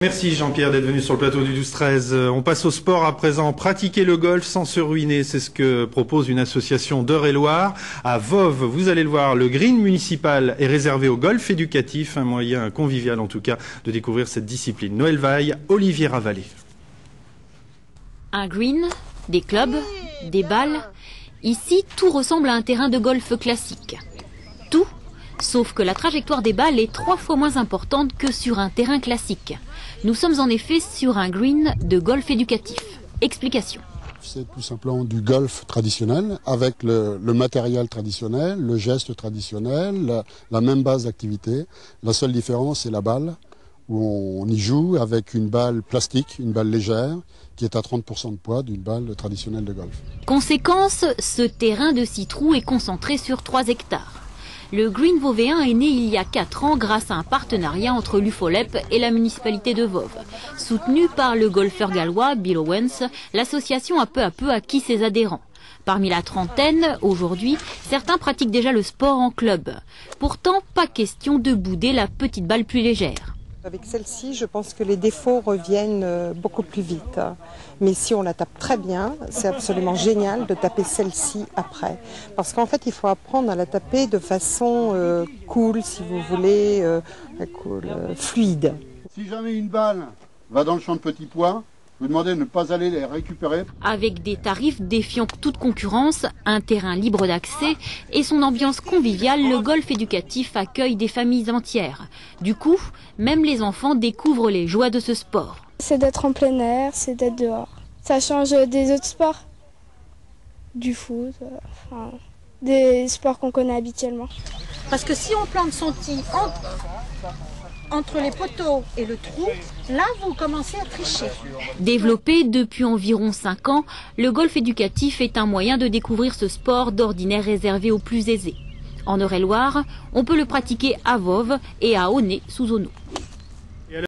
Merci Jean-Pierre d'être venu sur le plateau du 12-13. On passe au sport à présent. Pratiquer le golf sans se ruiner, c'est ce que propose une association d'Eure-et-Loir. À Voves, vous allez le voir, le green municipal est réservé au golf éducatif, un moyen convivial en tout cas de découvrir cette discipline. Noël Vaille, Olivier Ravalet. Un green, des clubs, des balles. Ici, tout ressemble à un terrain de golf classique. Tout, sauf que la trajectoire des balles est 3 fois moins importante que sur un terrain classique. Nous sommes en effet sur un green de golf éducatif. Explication. C'est tout simplement du golf traditionnel, avec le matériel traditionnel, le geste traditionnel, la même base d'activité. La seule différence, c'est la balle, où on y joue avec une balle plastique, une balle légère, qui est à 30% de poids d'une balle traditionnelle de golf. Conséquence, ce terrain de 6 trous est concentré sur 3 hectares. Le Green Vauvéen est né il y a 4 ans grâce à un partenariat entre l'UFOLEP et la municipalité de Voves. Soutenu par le golfeur gallois Bill Owens, l'association a peu à peu acquis ses adhérents. Parmi la trentaine, aujourd'hui, certains pratiquent déjà le sport en club. Pourtant, pas question de bouder la petite balle plus légère. Avec celle-ci, je pense que les défauts reviennent beaucoup plus vite. Mais si on la tape très bien, c'est absolument génial de taper celle-ci après. Parce qu'en fait, il faut apprendre à la taper de façon cool, si vous voulez, fluide. Si jamais une balle va dans le champ de petits pois, vous demandez de ne pas aller les récupérer. Avec des tarifs défiant toute concurrence, un terrain libre d'accès et son ambiance conviviale, le golf éducatif accueille des familles entières. Du coup, même les enfants découvrent les joies de ce sport. C'est d'être en plein air, c'est d'être dehors. Ça change des autres sports, du foot, des sports qu'on connaît habituellement. Parce que si on plante son tee entre les poteaux et le trou, là vous commencez à tricher. Développé depuis environ 5 ans, le golf éducatif est un moyen de découvrir ce sport d'ordinaire réservé aux plus aisés. En Eure-et-Loir, on peut le pratiquer à Voves et à Aunay-sous-Auneau.